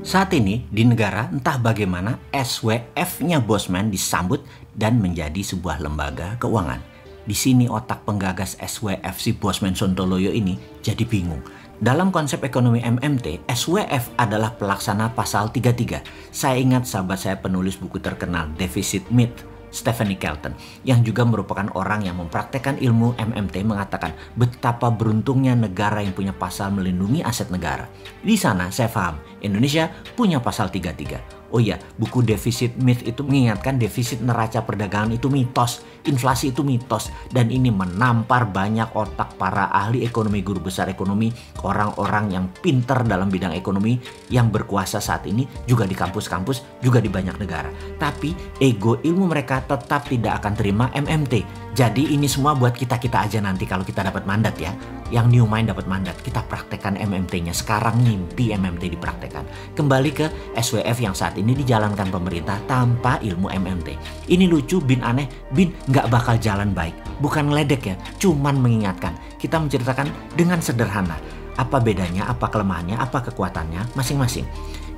Saat ini di negara entah bagaimana SWF-nya Bosman disambut dan menjadi sebuah lembaga keuangan. Di sini otak penggagas SWF si Bosman Sontoloyo ini jadi bingung. Dalam konsep ekonomi MMT, SWF adalah pelaksana pasal 33. Saya ingat sahabat saya penulis buku terkenal Deficit Myth, Stephanie Kelton, yang juga merupakan orang yang mempraktekkan ilmu MMT, mengatakan betapa beruntungnya negara yang punya pasal melindungi aset negara. Di sana saya paham, Indonesia punya pasal 33. Oh iya, buku Deficit Myth itu mengingatkan defisit neraca perdagangan itu mitos, inflasi itu mitos, dan ini menampar banyak otak para ahli ekonomi, guru besar ekonomi, orang-orang yang pinter dalam bidang ekonomi yang berkuasa saat ini juga di kampus-kampus, juga di banyak negara. Tapi ego ilmu mereka tetap tidak akan terima MMT. Jadi ini semua buat kita-kita aja nanti kalau kita dapat mandat ya. Yang new mind dapat mandat, kita praktekkan MMT-nya. Sekarang mimpi MMT dipraktekkan. Kembali ke SWF yang saat ini dijalankan pemerintah tanpa ilmu MMT. Ini lucu, bin aneh, bin nggak bakal jalan baik. Bukan ngeledek ya, cuman mengingatkan. Kita menceritakan dengan sederhana. Apa bedanya, apa kelemahannya, apa kekuatannya masing-masing.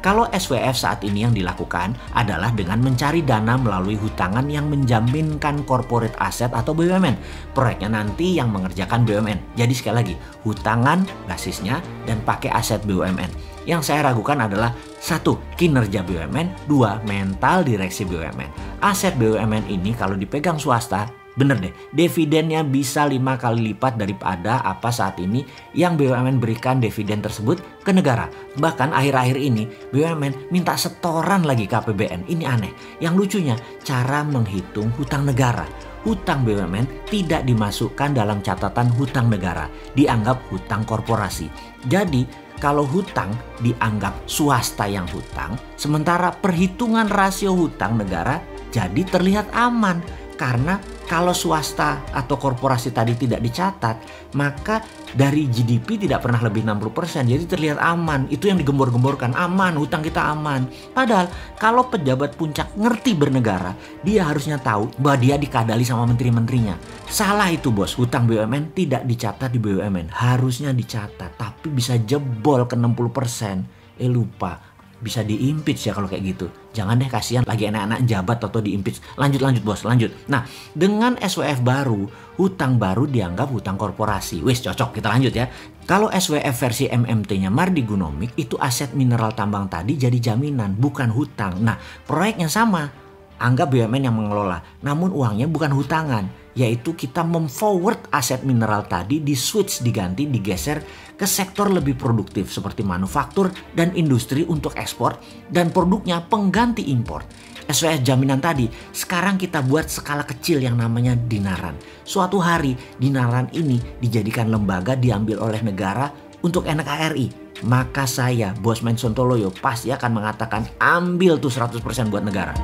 Kalau SWF saat ini yang dilakukan adalah dengan mencari dana melalui hutangan yang menjaminkan corporate asset atau BUMN. Proyeknya nanti yang mengerjakan BUMN. Jadi sekali lagi, hutangan basisnya dan pakai aset BUMN. Yang saya ragukan adalah 1. Kinerja BUMN, 2. Mental direksi BUMN. Aset BUMN ini kalau dipegang swasta, bener deh, dividennya bisa 5 kali lipat daripada apa saat ini yang BUMN berikan dividen tersebut ke negara. Bahkan akhir-akhir ini BUMN minta setoran lagi ke APBN. Ini aneh. Yang lucunya, cara menghitung hutang negara. Hutang BUMN tidak dimasukkan dalam catatan hutang negara, dianggap hutang korporasi. Jadi kalau hutang dianggap swasta yang hutang, sementara perhitungan rasio hutang negara jadi terlihat aman. Karena kalau swasta atau korporasi tadi tidak dicatat, maka dari GDP tidak pernah lebih 60%. Jadi terlihat aman. Itu yang digembor-gemborkan. Aman, hutang kita aman. Padahal kalau pejabat puncak ngerti bernegara, dia harusnya tahu bahwa dia dikadali sama menteri-menterinya. Salah itu bos, hutang BUMN tidak dicatat di BUMN. Harusnya dicatat, tapi bisa jebol ke 60%. Lupa. Bisa di-impeach ya kalau kayak gitu. Jangan deh, kasihan lagi anak-anak jabat atau di-impeach. Lanjut bos, lanjut. Nah, dengan SWF baru, hutang baru dianggap hutang korporasi. Wis, cocok, kita lanjut ya. Kalau SWF versi MMT-nya Mardi Gunomik, itu aset mineral tambang tadi jadi jaminan, bukan hutang. Nah, proyeknya sama. Anggap BUMN yang mengelola, namun uangnya bukan hutangan, yaitu kita memforward aset mineral tadi, diganti, digeser ke sektor lebih produktif seperti manufaktur dan industri untuk ekspor dan produknya pengganti impor. SWF jaminan tadi sekarang kita buat skala kecil yang namanya dinaran. Suatu hari dinaran ini dijadikan lembaga, diambil oleh negara untuk NKRI. Maka saya, Bosman Sontoloyo, pasti akan mengatakan ambil tuh 100% buat negara.